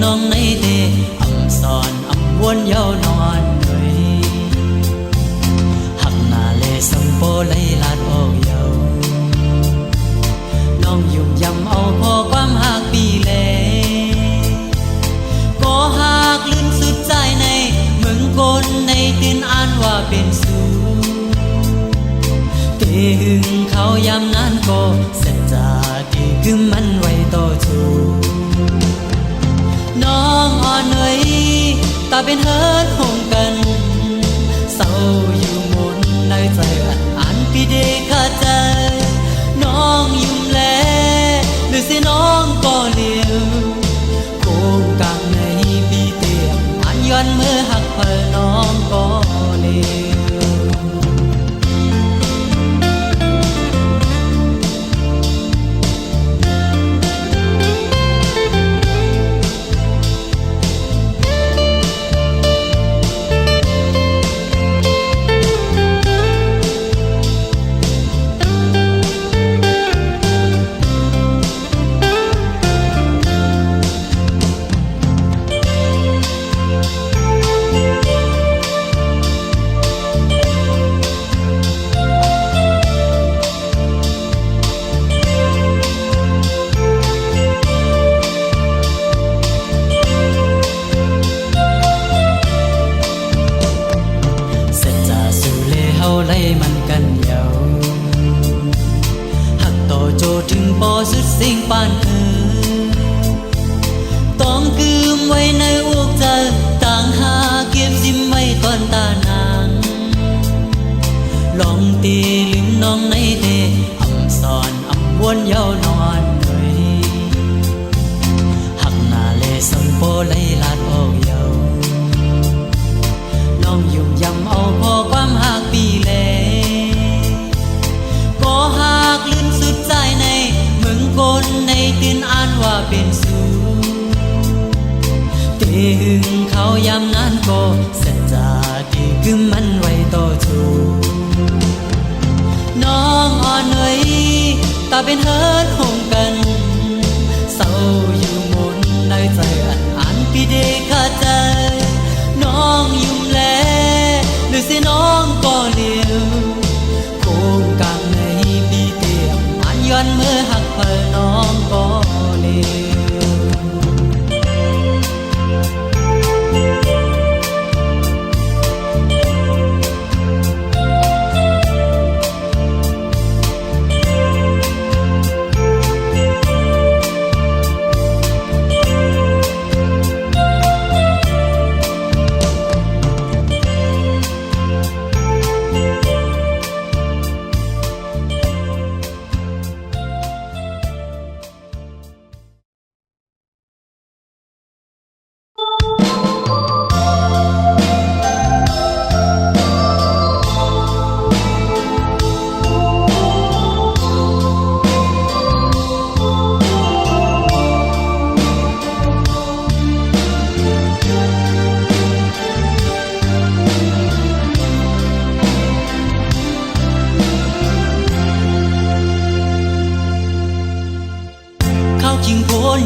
น้องในเดอำสอนอำวนยาวนอนหน่อยหักหน้าเลสัมโปไหลลาดออกเยาน้องยุ่มยำเอาพอความหักปีแลก็หักลื่นสุดใจในเมืองกลในตื่นอ่านว่าเป็นสูเตหึงเขายำนั้นก็เสร็จจากที่คือมันไว้ต่อชูน้องอ่อนเอ๋ยตาเป็นเฮิร์ดหงกันเศร้าอยู่หมุนในใจอันพี่เด็กขาดใจน้องยุ่มแลหรือสิน้องก็เลี้ยวโค้งกลางในพี่เตียมอันย้อนเมื่อหักเพลน้องก็เลี้ยวมันกันเยาหักต่อโจถึงปอสุดสิ่งปานต้องกืมไว้ในอกใจต่างหาเก็บซิมไว้ตอนตานางลองตีลืมน้องในเดอำสอนอำวนยาวนอนหน่อยหักหน้าเลสัมโปไหลลาดออกเยาน้องยุ่มยำเอาพอความหักปีแลก็หักลื่นสุดใจในเมืองกลในตื่นอ่านว่าเป็นสูเตหึงเขายำนั้นก็เสร็จจากที่คือมันไว้ต่อชูน้องอ่อนเอ๋ยตาเป็นเฮิร์ดหงกันเศร้าอยู่หมุนในใจอันพี่เด็กขาดใจน้องยุ่มแลหรือสิน้องก็เลี้ยวโค้งกลางในพี่เตียมอันย้อนเมื่อหักเพลน้องก็เลี้ยว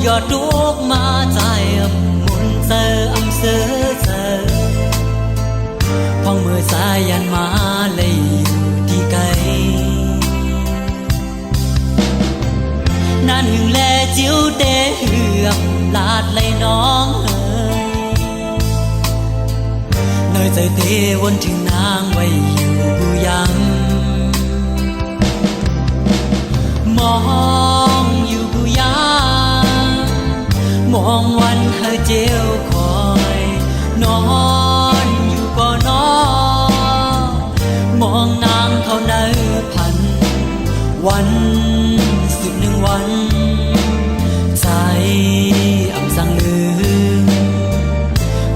ยอดทุกมาใจมุนเจออำเสอเจอพ้องมือสายยันมาเลยอยู่ที่ไกลนั่นหึงแลจิ้วเตะเหือกลาดเลยน้องเอ๋ยเนยใจเตะวนถึงนางไว้อยู่กูยังมองอยู่กูยังมองวันเธอเจียวคอยนอนอยู่ก็นอนมองนางเท่านั้นพันวันสุดหนึ่งวันใจอำสั่งลืม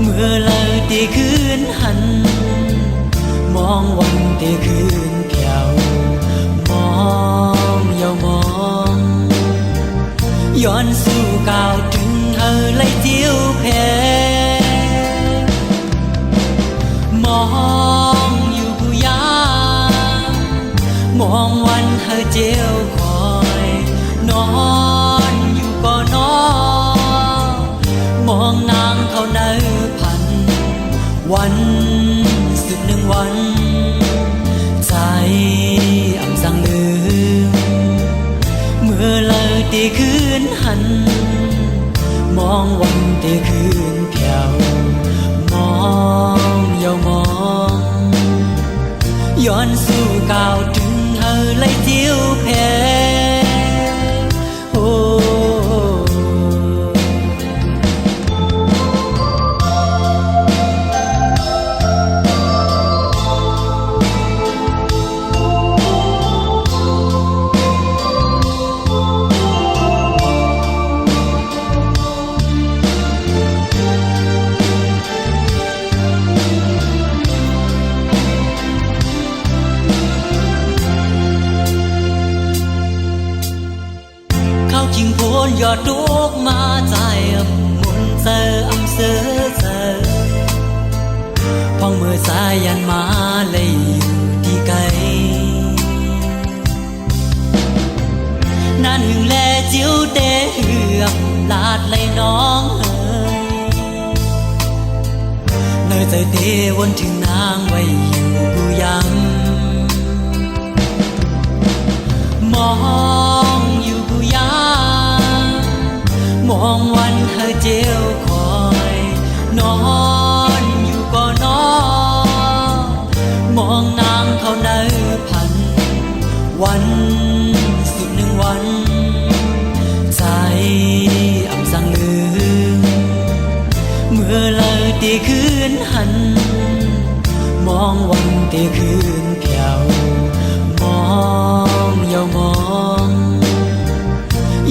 เมื่อเลยตีคืนหันมองวันตีคืนแก้วมองเยาวมองย้อนสู่ก่าวถึงเธอเลยเจียวแพ้มองอยู่กูยังมองวันเธอเจียวคอยนอนอยู่ก็นอนมอง nôn giọt đuốc mà dài muôn giờ âm sơ giờ phong mưa xa yan má lấy đi cây nan hừng lệ chiếu tế hương lạt lấy nón hơi nơiใจเทวนถึงนางไว้อยู่กูย้ำมองอยู่กูย้ำมองวันเธอเจียวคอยนอนอยู่ก็นอนมองนางเขาเนื้อพันวันสิบหนึ่งวันใจอ่ำสั่งลืมเมื่อเลยตีคืนหันมองวันตีคืนเพียวมองเยาวมอง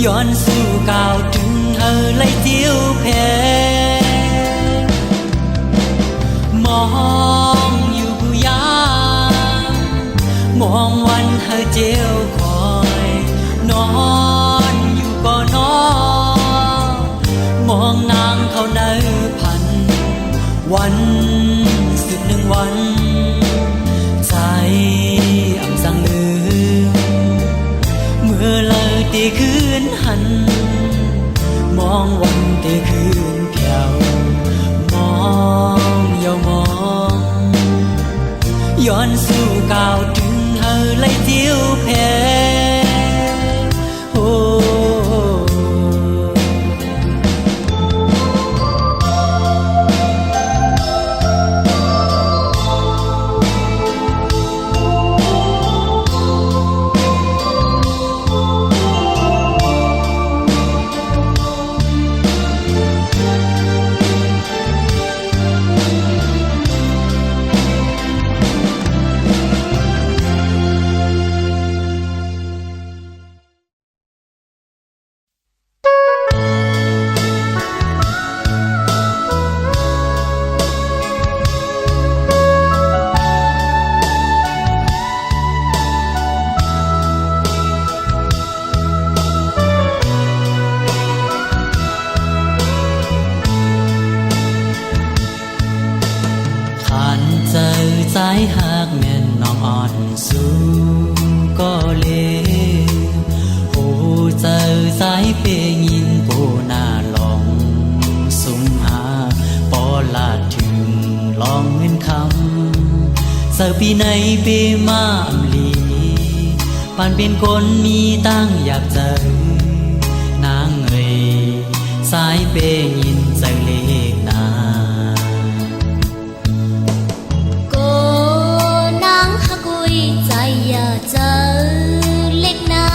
ย้อนสู่ก่าวถึงเธอเลยเจียวเพมองอยู่กูยามองวันเธอเจียวคอยนอนอยู่ก็นอนมองนางเขาเนื้อพันวันสิบหนึ่งวันใจอ่ำสั่งลืมเมื่อเลยตีคืนหันมองวันตีคืนเพียวมองเยาวมองย้อนสู่ก่าวถึงเธอเลยเจียวเพโอ้สายหากแม่นน้องอ่อนสู้ก็เลวโอ้เจอสายเปยินโปหน้าลองสุมหาปอลาดถึงลองเงินคำเสือปีในปีมาอำลีปานเป็นคนมีตั้งอยากเจอนางเอ๋ยสายเปยินเจอเลขนาใจอย่าเจอเล็กนา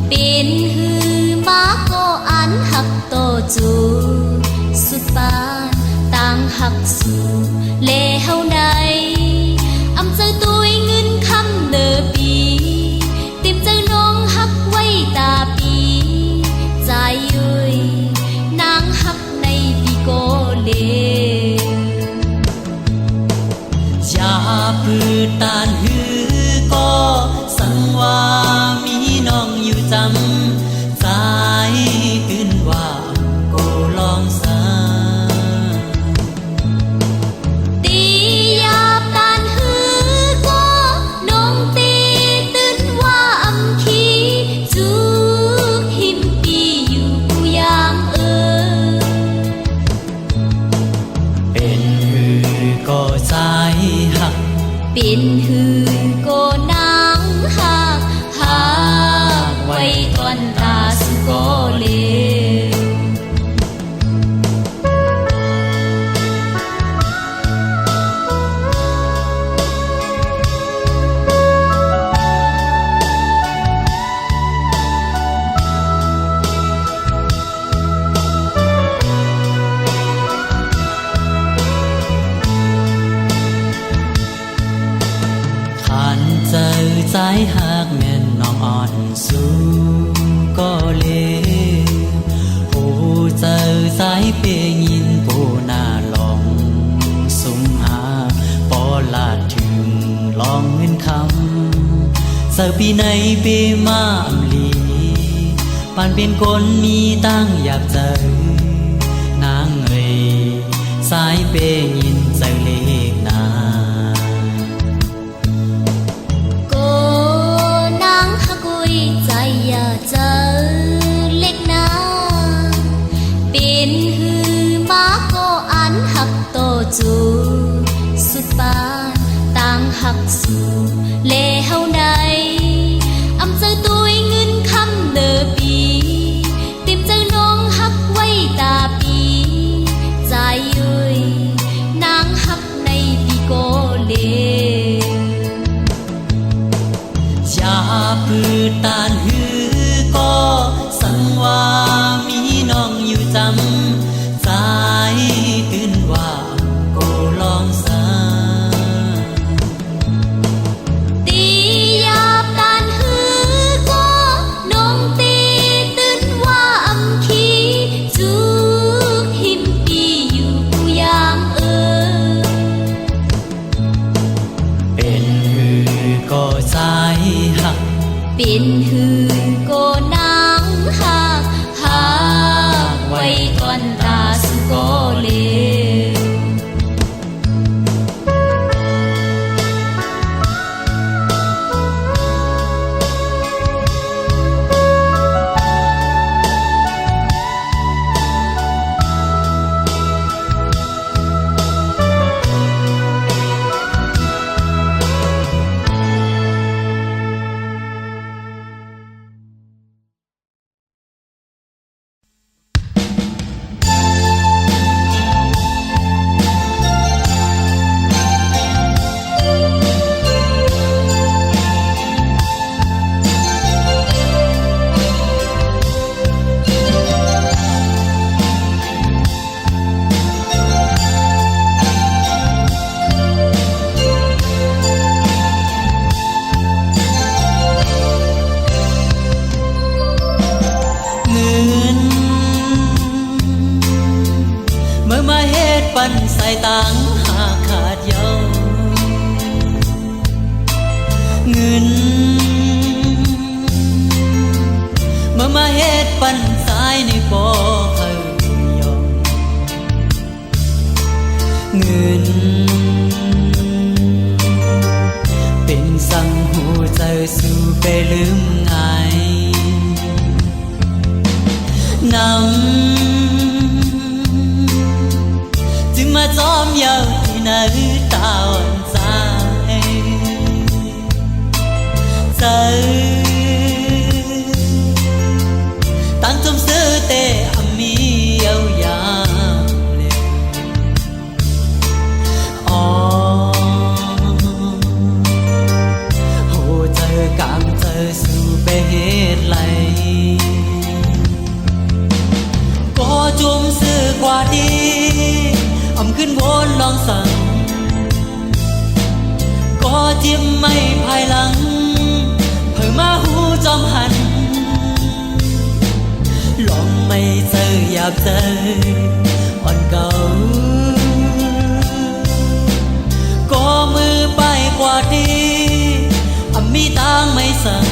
เป็นหือมาก็อันหักโตจูสุดปานต่างหักสู่เลเฮาใดอำเจอตุยเงินคำเนอปีติมเจอน้องหักไว้ตาปีใจยุยนางหักในปีโกเลอย่าพืชตานหือก็สังว่ามีน้องอยู่จำใจตื่นว่าโกลองสาตียาบตานหือก็น้องตีตื่นว่าอำคีจุกหิมปีอยู่กูยามเป็นหือก็ใจหักเป็นหือก็นางหักหักไว้ตอนตาสุก็เลวสายหากแม่นน้องอ่อนสู้ก็เลวโอ้เจอสายเปยินโปหน้าลองสุมหาปอลาดถึงลองเงินคำเสือปีในปีมาอำลี ป ปานเป็นคนมีตั้งอยากเจอนางเอ๋ยสายเปยินใจเล็กนาcô nàng hát vuiใจอยากเจอเล็กนาเป็นหือมาก็อันหักโตจูสุดปานต่างหักสู่เลเฮาใดอำเจอตุยเงินคำเดอปีติมเจอน้องหักไว้ตาปีใจเอ้ยนางหักในปีโกเลอย่าพืดตานหือก็สังว่ามีน้องอยู่จำใจตื่นว่าโกลองสาตียาบตานหือก็น้องตีตื่นว่าอำคีจูหิมปีอยู่กูยามเป็นหือก็ใจหักเป็นหือก็นางหักหักไว้ก่อนตาสุโกเลปันใส่ตังหาขาดเยาเงินเมื่อมาเฮ็ดปันสายในปอเคยยอมเงินเป็นสังหูใจสู่ไปลืมไงนจึงมาจอมเยาที่ในตาอ่อนใจใจตั้งจมซื้อเตะอมีเยาวยาเล็วอ๋อโหเจอกลางเจอสู่ไปเหตุไรก็จุ่มซื้อกว่าดีอำขึ้นวนลองสั่งก็จิ้มไม่ภายหลังเพิ่งมาหูจอมหันลองไม่เจออยากเจออ่อนเก่าก็มือไปกว่าดีอำมีตังไม่สั่ง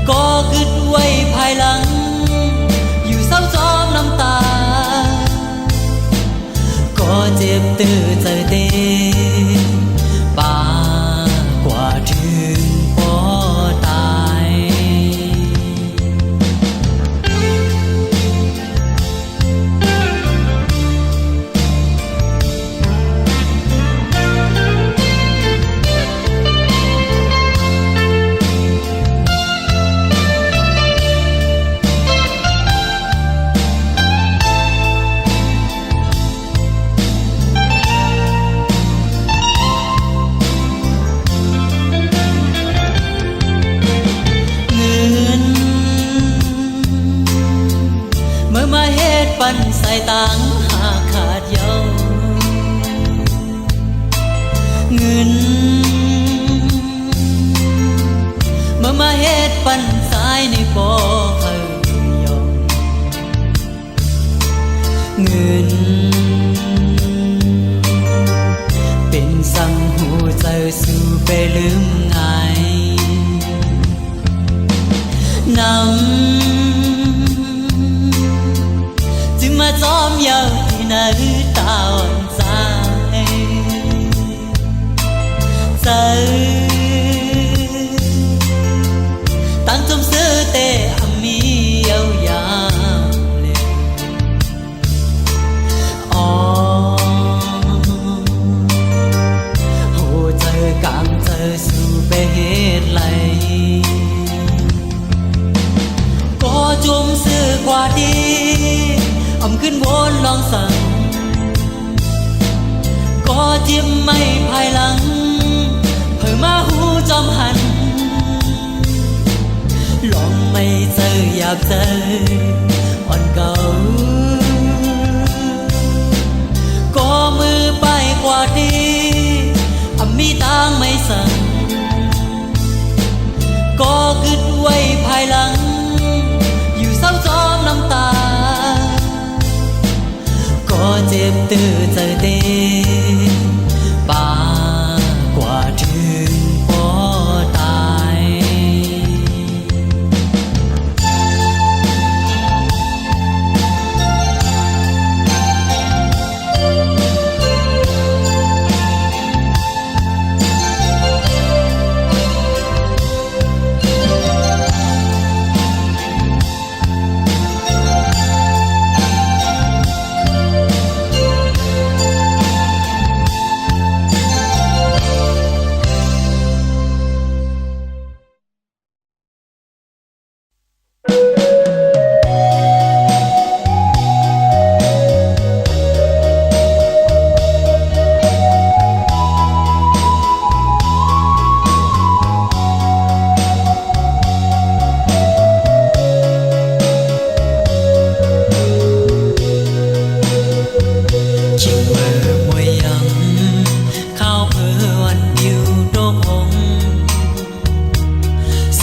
ก็กึดไว้ภายหลังอยู่เศร้าจอมน้ำตาก็เจ็บตื้อใจเต้ป่ากว่าถึงปอตายปันใส่ตังหาขาดเยาเงินเมื่อมาเฮ็ดปันสายในปอเคยยอมเงินเป็นสังหูใจสู่ไปลืมไง นำจึงมาจอมเยาที่นาตาอ่อนใจใจตั้งจมซื้อเตะมีเยาวยาวเลยอ๋อโหเจอกลางเจอสู่ไปเหตุไรก็จุ่มซื้อกว่าดีอำขึ้นวนลองสั่งก็จิ้มไม่ภายหลังเพิ่งมาหูจอมหันลองไม่เจออยากเจออ่อนเก่าก็มือไปกว่าดีมีตังไม่สั่งก็กึดไว้ภายหลังอยู่เศร้าจอมน้ำตาก็เจ็บตื้อใจเต้ป่ากว่าถึงพอตาย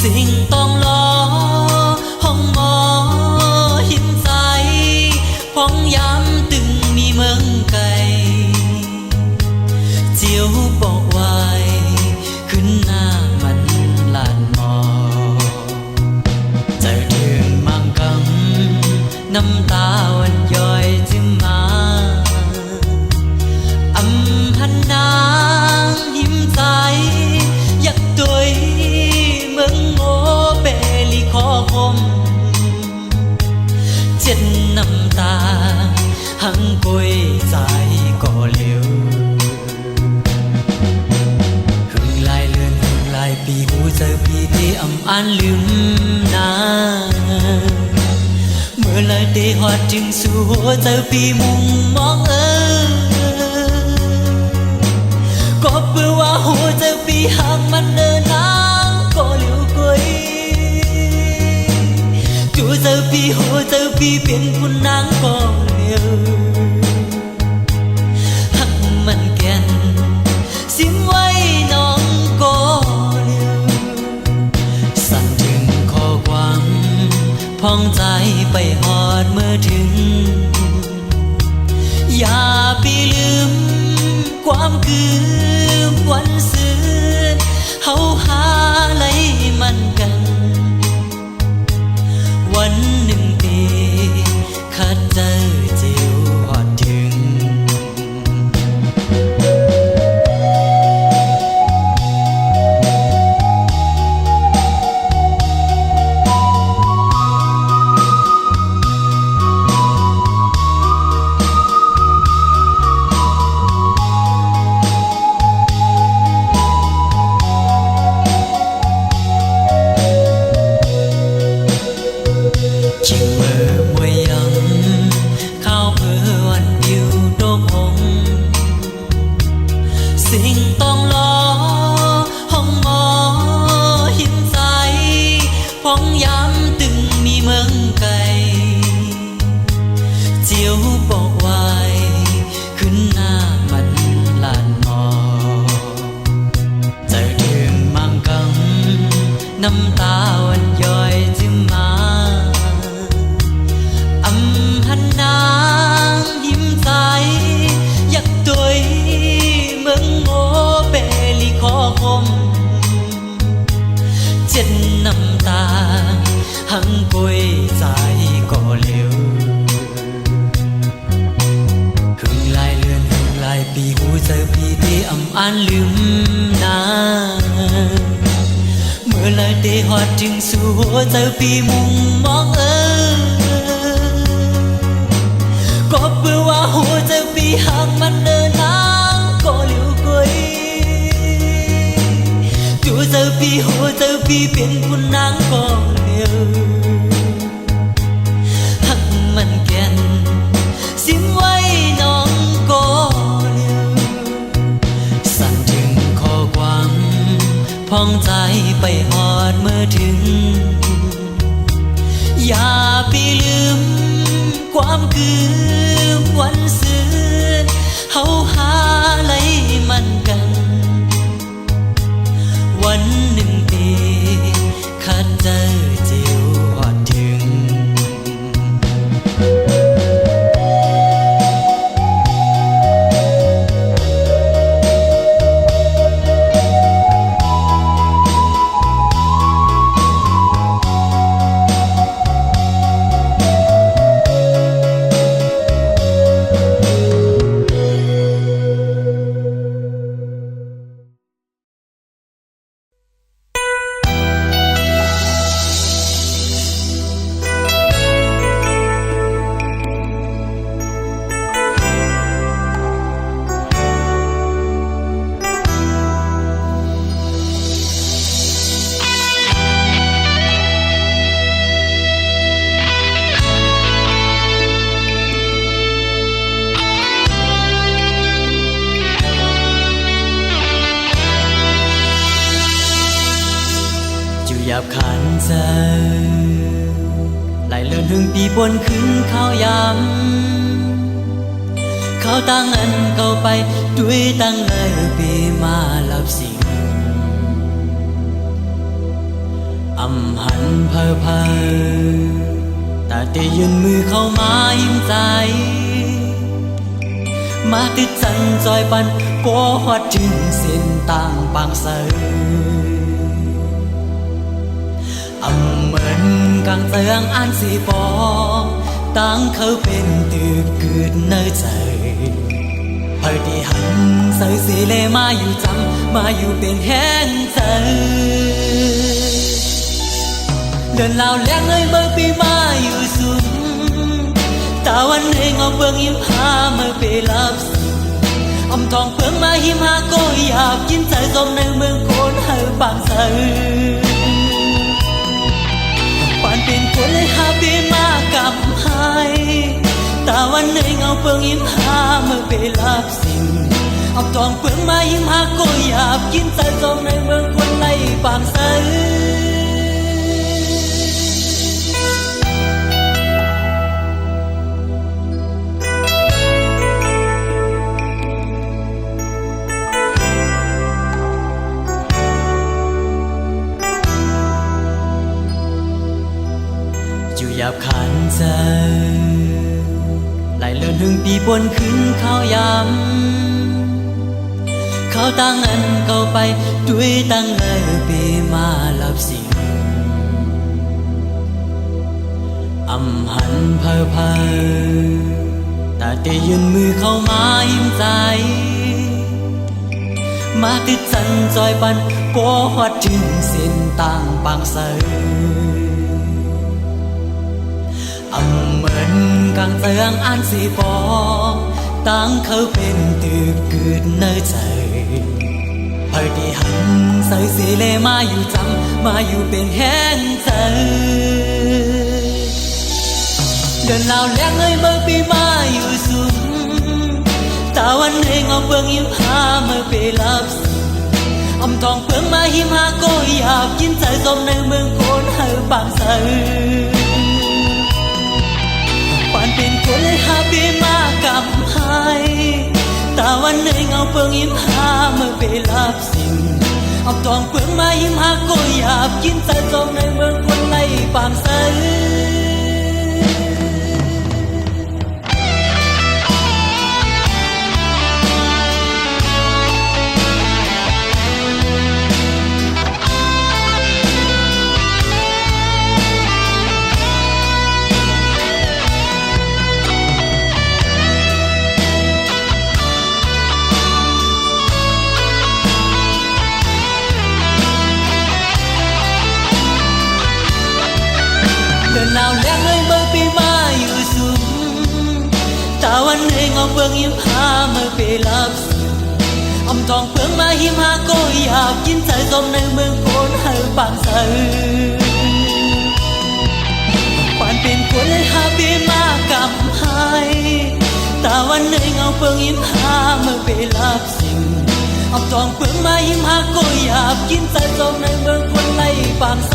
สิ่งต้องรอห้องหมอหินใจพองย้ำตึงมีเมืองไกลเจียวบอกไว้ขึ้นหน้ามันลานหมอใจถึงมังกังน้ำตาวันย้อยจึงมาอำพันนางหิมใจอยากตัวเมืองโง่เปลีขอคมเจ็ดน้ำตาหังกุยใจก็เหลวหึงลายเลือนหึงลายปีหูเจอปีที่อ่านลืมนาเมื่อไรได้หอดจึงสู่หัวเจอปีมุงมองก็เพื่อว่าหัวเจอปีหากมันเดินนางก็เหลียวกุยจู่เจอปีหัวเจอปีเป็นคุณนางก็เหลียวหักมันแก่นสิ้นไว้น้องก็เหลียวสั่นถึงข้อความพองใจไปหอดเมื่อถึงอย่าไปลืมความคืนวันซื่นเฮาหาไหลมันกันวันหนึ่งปีคัดเจอเจียวหอดถึง านลืมนาเมื่อไรได้ฮอดถึงสู่หัวใจพี่มุงมองก็เพื่อว่าหัวใจพี่หักมันเดินทางก็เลี้ยวกุยตัวใจพี่หัวใจพี่เป็นผู้นางก็เลี้ยวหักมันแก่นสิ้นไว้น้องก็เลี้ยวสั่นถึงข้อความพองใจไปหอดเมื่อถึงอย่าไปลืมความคืนวันซื่นเฮาหาไหลมันกันวันหนึ่งปีข้าเจอเจียวหอดถึงหยาบขันใจไหลเลื่อนถึงปีบนขึ้นข้าวยำเขาตั้งอันเก่าไปด้วยตั้งเลยปีมาลับสิ่งอำหันเพอเพอแต่เตยืนมือเข้ามายิ้มใจมาติดจันจอยปันก็ฮอดถึงเส้นต่างบางเสยเหมือนกางเตืองอันสีปอตั้งเขาเป็นตืดเกิดในใจเพื่อที่หันใส่สีเลมาอยู่จำมาอยู่เป็นแห้งใจเดินลาวแรงเลยเมื่อปีมาอยู่สุมตาวันเองเอาเบื้องยิ้มหาเมื่อไปรับสิ่งอมทองเพื่องมาหิมหาก็อยากกินใจสมในเมืองโคนให้บางใสปานเป็นคนเลยหาปีมากับหายตาวันหนึ่งเอาเปลืองยิ้มหาเมื่อไปรับสิ่งเอาทองเปลืองมายิ้มหาก็อยากกินใจจมในเมืองคนไล่บางใสหยาบขันใจไหลเลื่อนถึงปีบนขึ้นข้าวยำเขาตั้งอันเก่าไปด้วยตั้งเลยปีมาลับสิ่งอำหันเพอเพอแต่เตยืนมือเข้ามายิ้มใจมาติดจันจอยปันก็ฮอดถึงเส้นต่างบางเสยเหมือนกางเตืองอันสีปอตั้งเขาเป็นตืดเกิดในใจเพื่อที่หันใส่สีเลมาอยู่จำมาอยู่เป็นแห้งใจเดินลาวแรงเลยเมื่อปีมาอยู่สุมตาวันเองเอาเบื้องยิ้มหาเมื่อไปรับสิ่งอมทองเพื่องมาหิมหาก็อยากกินใจสมในเมืองโคนให้บางใสปานเป็นคนเลยหาปีมากับหายตาวันหนึ่งเอาเปลืองยิ้มหาเมื่อไปรับสิ่งเอาทองเปลืองมายิ้มหาก็อยากกินใจจมในเมืองคนไล่บางใส เ แลงเอ้ยเมื่อปีมาอยู่สุมตาวันเอ้ยงอเฟืองยิ้มพาเมื่อไปรับสิ่งอำทองเฟืองมาหิมหาก็อยากกินใจสมในเมืองโคนให้บางใสปานเป็นคนหาปีมากำให้ตาวันเอ้ยงอเฟืองยิ้มพาเมื่อไปรับสิ่งอำทองเฟืองมาหิมหาก็อยากกินใจสมในเมืองคนไล่บางใส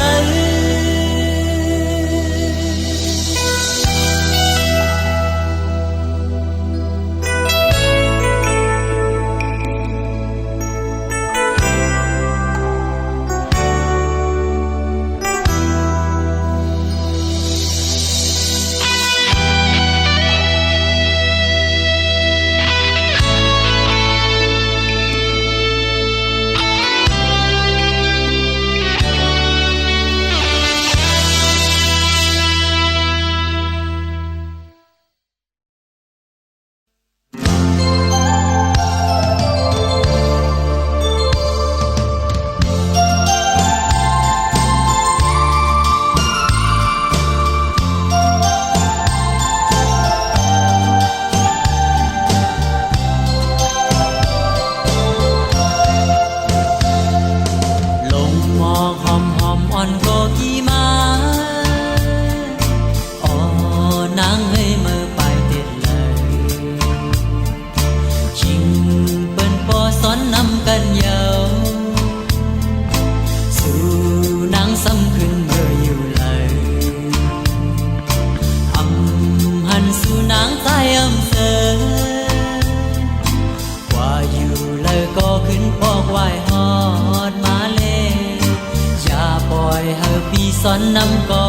สอนนำก็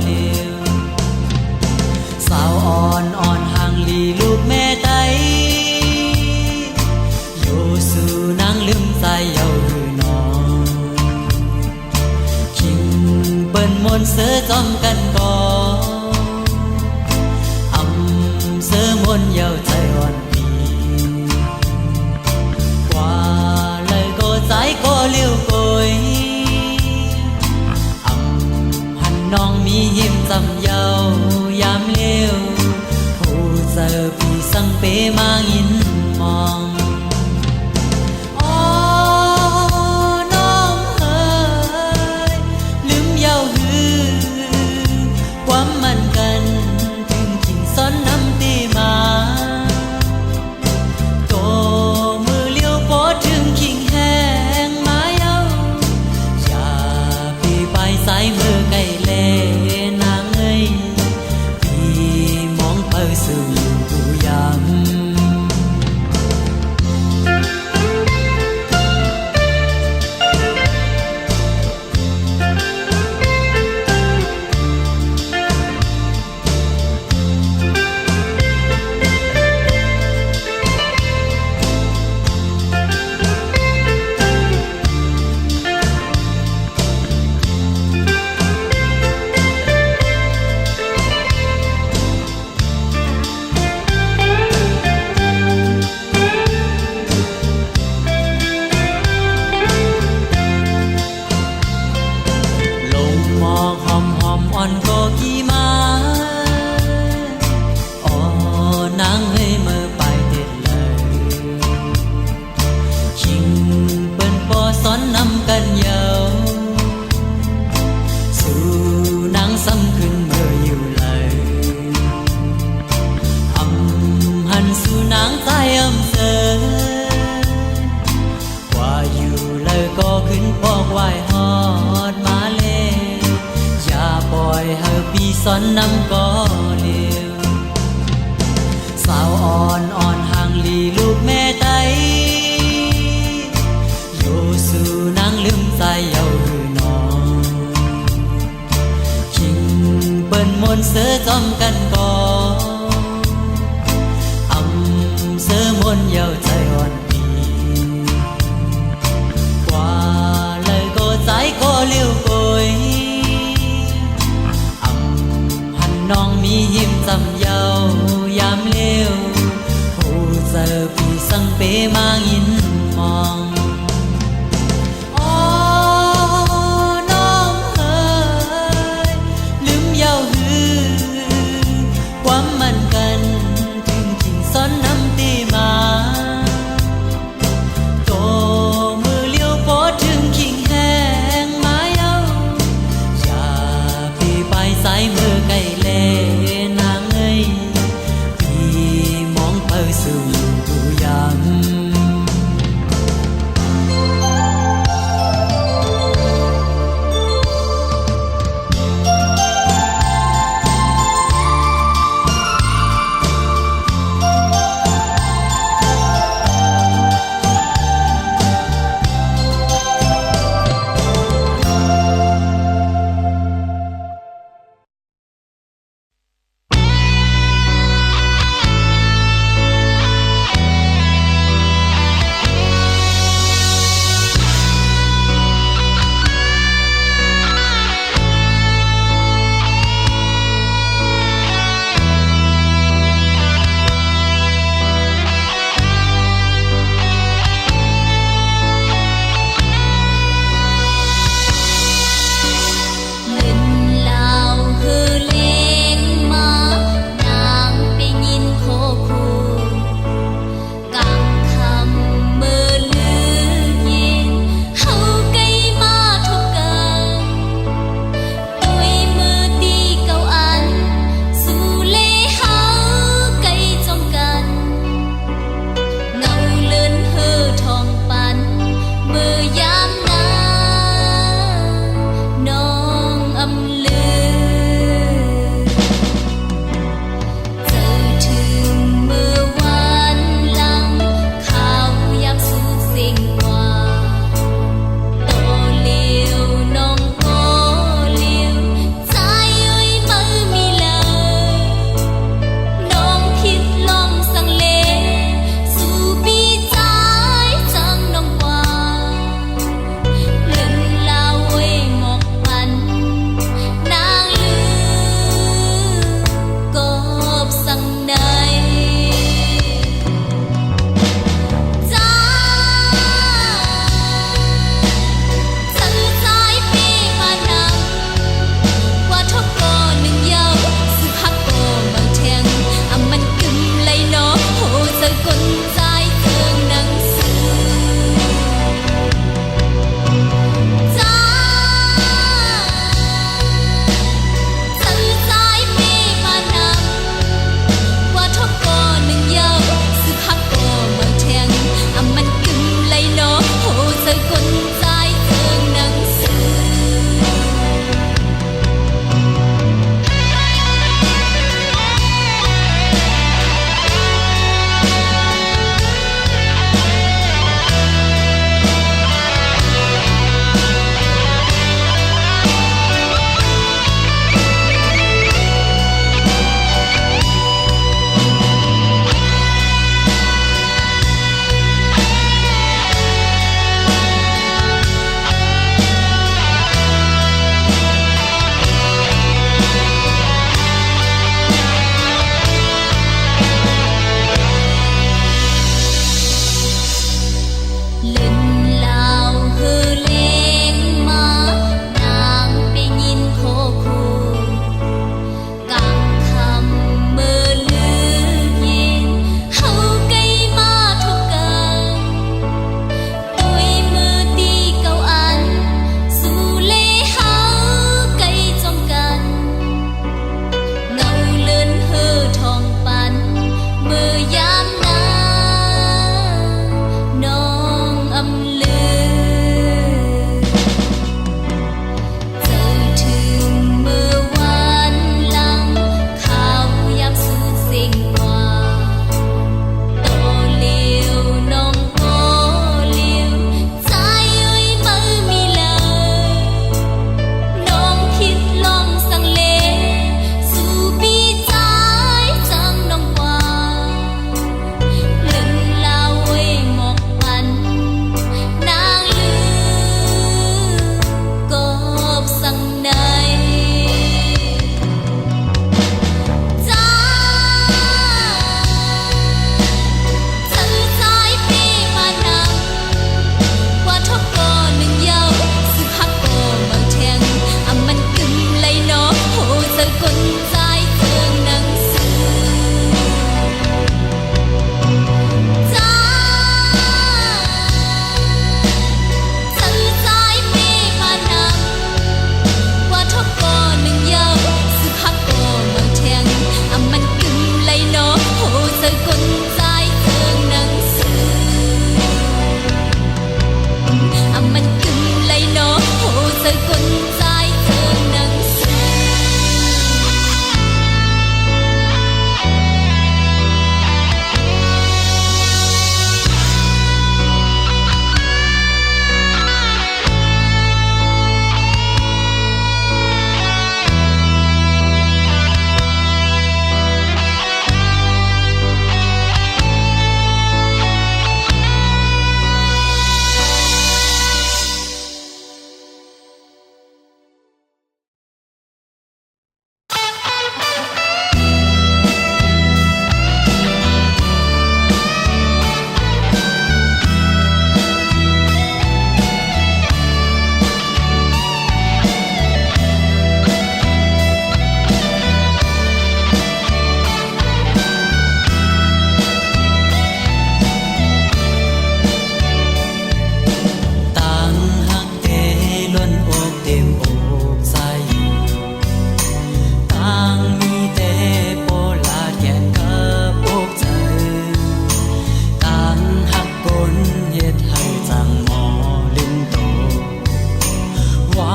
เร็วสาวอ่อนอ่อนห่างลีลูกแม่ไตอยู่สู่นางลืมใจเยาหรือนองคิงเปิ้นมนเสือจอมกันก่ออำเสือมนเยาใจอ่อนปีกว่าเลยก็ใจก็เลี้ยวโกยน้องมีหิมจำเยายามเลี้ยวผู้เจอพี่สังเปมายินมองอ๋อน้องเอ๋ยลืมเยาหือความมันกันถึงขิงซ้อนน้ำตีมาโตมือเลี้ยวโพดถึงขิงแห้งมาเยาอย่าพี่ไปสายมือไกลนางเอ้ยพี่มองเปิดสู่อยู่ยามก็กี่มาอ๋อนางเฮ้ยเมื่อไปเด็ดเลยชิงเปิ้นปอสอนนำกันเยาสู่นางซ้ำขึ้นเมื่ออยู่เลยอำหันสู่นางใจอำเสอกว่าอยู่เลยก็ขึ้นปอกไหวฮอดมาเลยปล่อยให้พี่สอนนำก็เร็วสาวอ่อนอ่อนห่างลีลูกแม่ไตอยู่สู่นางลืมใจเยาหรือนองคิงเปิ้นมนเสือจอมกันก่ออำเสือมนเยาใจอ่อนปีกว่าเลยก็ใจก็เลี้ยวโกยน้องมีหิมจำเยายามเลี้ยวผู้เจอพี่สังเปมายินมองอ๋อน้องเอ๋ยลืมเยาหือ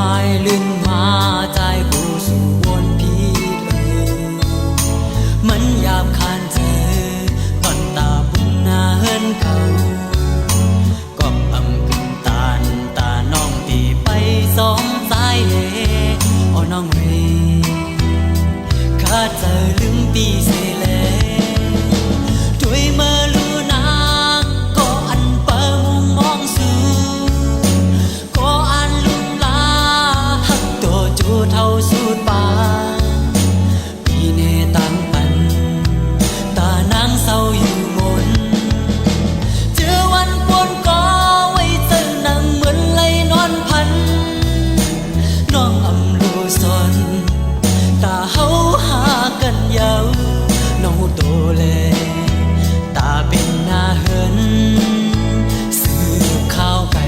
ายลื่นมาใจกูสู่วนพีเลยมันยามคานเจอก่อนตาบุญนาเฮินเขากอบอำกึ่งตานตาน้องตีไปสองสายเลอ้อน้องเรข้าเจอลืมปีเสเลด้วยเมื่อลูนางก็อันเปิมุงมองสู่ก็อันลุงลาหักตัวจูเท่าสูดปาปีเนตังปันตานางเศร้าอยู่มนเจอวันปวนก็ไว้เจอนังเหมือนไหลนอนพันน้องอำลูสนตาเฮาหากันยาวน้องหูโตเลยตาเป็นหน้าเหินสืบข้าวไก่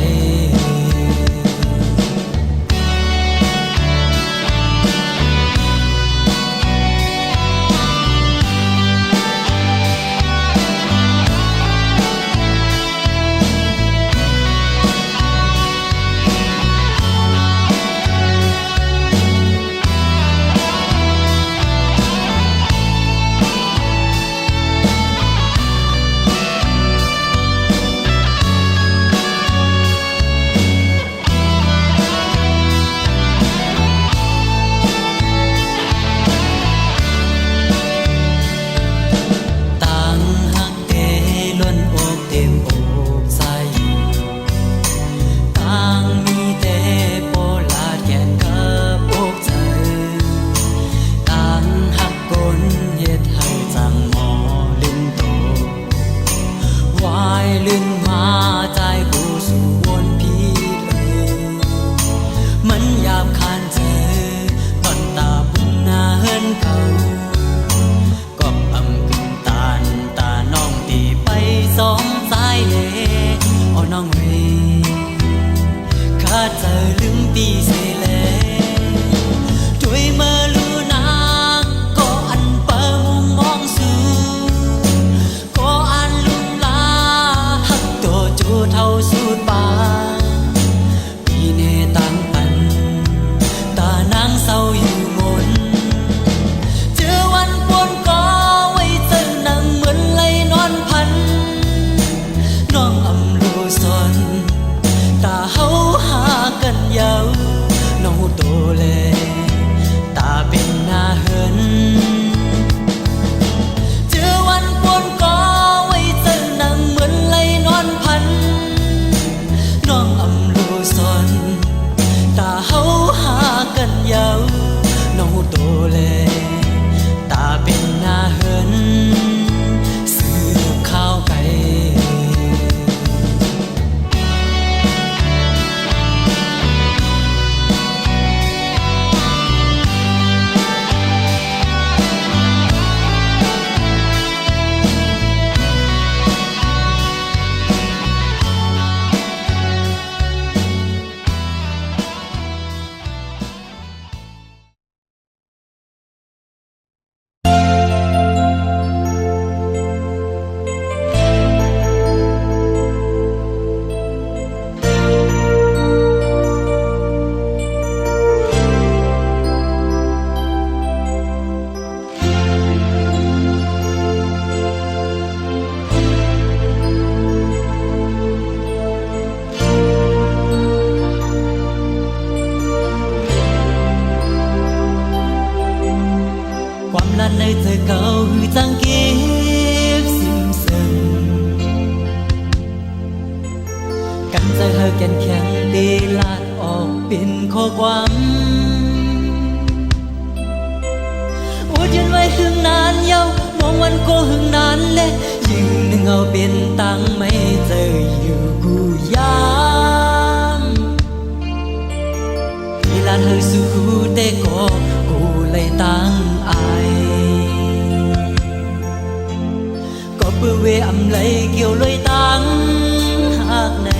ลื่นมาใจกูสู่วนพีเลยมันยามคานเจอก่อนตาบุญนาเฮินเขากอบอำกึ่งตานตาน้องตีไปสองสายเลอ้อน้องเรข้าเจอลืมปีเสเลด้วยเมื่อลูนางก็อันเปิมุงมองสู่ก็อันลุงลาหักตัวจูเท่าสูดปาปีเนตังปันตานางเศร้าอยู่มนเจอวันปวนก็ไว้เจอนังเหมือนไหลนอนพันน้องอำลูสนตาเฮาหากันยาวน้องหูโตเลยตาเป็นหน้าเหินเจอวันปวนก็ไว้เจอนังเหมือนไหลนอนพันน้องอำลูสนตาเฮาหากันยาวน้องหูโตเลยตาเป็นหน้าเหินสืบข้าวไก่ความลันในเธอเก่าหือจังเก็บซิมซึงกันใจเธอแก่นแข็งตีลาดออกเป็นข้อความโอ้ยืนไว้หึงนานเยาวมองวันก็หึงนานและยืนหนึ่งเอาเป็นตังไม่เจออยู่กูยามทีลาเธอสู้แต่ก็กูเลยตั้งอายก็เบื่อเวอำเลยเกี่ยวเลยตั้งหากใน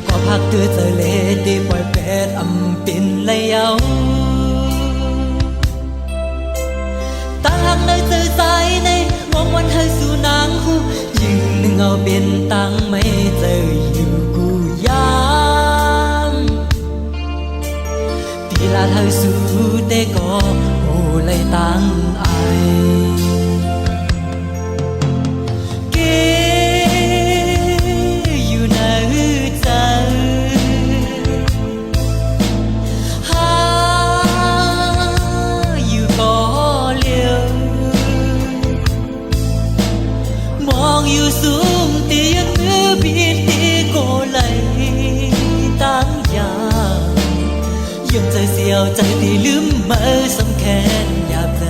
ก็พักเธอเจอเลตีปล่อยแปดอำเป็นเลยเอาตั้งหากเลยเจอใจในมองวันเธอสู่นางหูยืนหนึ่งเอาเป็นตังไม่เจออยู่กูยา ยวใจที่ลืมเมื่อสำแค้นหยาบใจ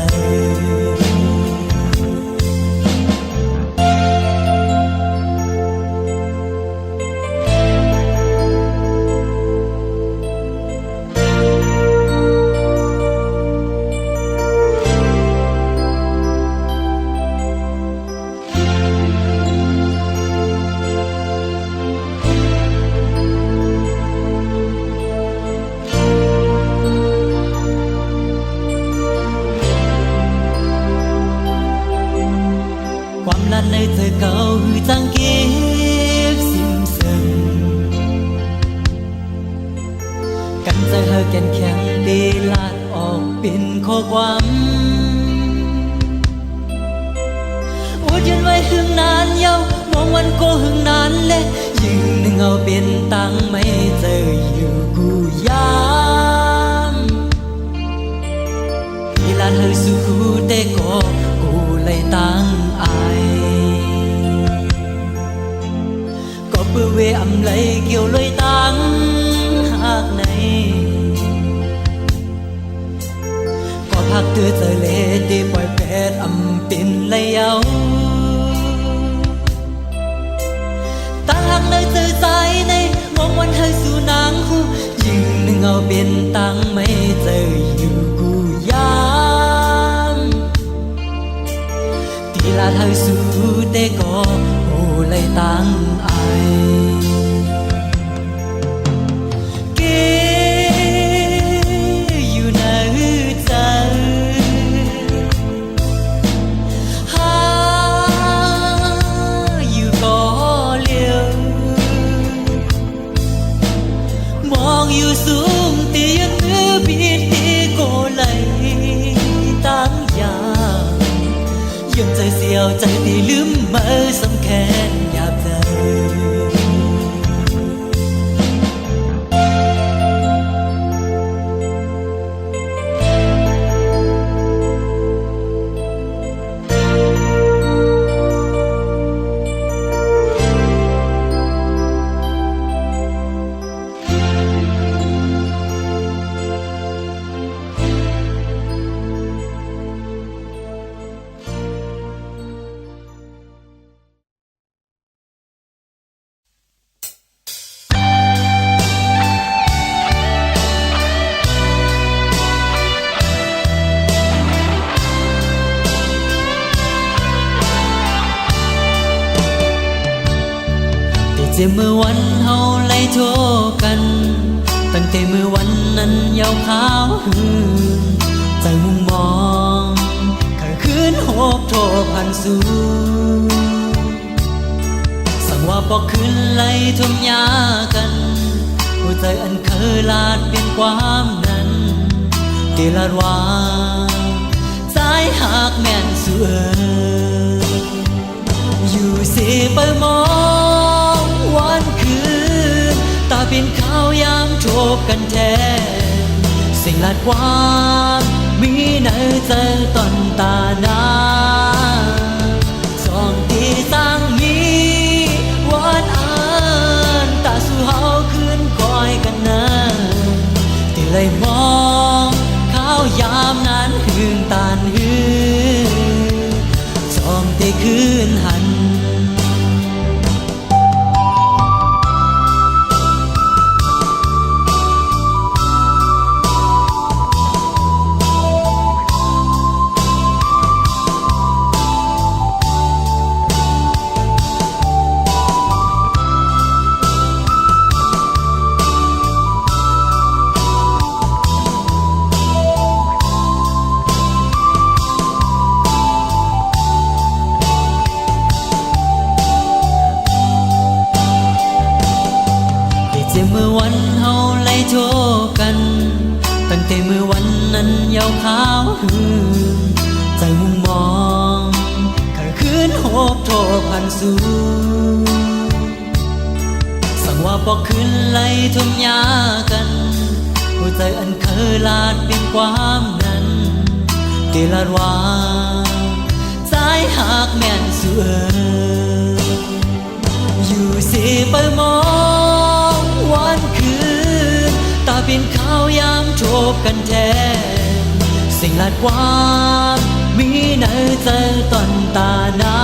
ความลันในเธอเก่าหือจังเก็บซิมซึมกันใจเธอแก่นแข็งดีลาดออกเป็นข้อความอดยืนไว้หึงนานเย้ามองวันก็หึงนานและยืนหนึ่งเอาเป็นตังไม่เจออยู่กูยามที่ลาดเธอสู้แต่ก็กูเลยตั้งอายก็เปื้อเวอำไหลเกี่ยวเลยตั้งหากในก็พักเตือเธอเลที่ปล่อยแปดอำเป็นเลยเอาตั้งหากในเธอใจในมองวันให้สู่นางหูยืนหนึ่งเอาเป็นตังไม่เจออยู่กูยามที่ลาเธอสู้แต่ก็โอ้เลยตั้งอายเก็อยู่ในใจหาอยู่ก็เลี้ยวมองอยู่สูงตียืนมือปิดที่ก็เลยตั้งยามยังใจเสียวใจที่ลืมเมื่อสำแค้นหยาบใจเมื่อวันเฮาไล่โทกันตั้งแต่เมื่อวันนั้นยาวขาวหืนใจมุมมองข้าคืนโหบโทพันสู่สั่งว่าบอกคืนไล่ทมยากันหัวใจอันเคยลาดเป็นความนั้นเกลาดว่าสายหากแม่นเสืออยู่สิไปมองวันคืนตาเป็นข้าวยามโชบกันแท้สิ่งลาดความมีในใจตอนตาหน้าสองที่ตั้งมีวันอ่านตาสู่เฮาคืนคอยกันนะที่เลยมองข้าวยามนั้นหึงตานหือสองที่คืนหันเมื่อวันเฮาไล่โทกันตั้งแต่เมื่อวันนั้นยาวขาวหืนใจมุมมองข้าคืนโหบโทพันสู่สั่งว่าบอกคืนไล่ทมยากันหัวใจอันเคยลาดเป็นความนั้นเกลาดว่าสายหากแม่นเสืออยู่สิไปมองวันคืนตาเป็นข้าวยามโชบ บกันแท้สิ่งหลายความมีในใจตอนตานา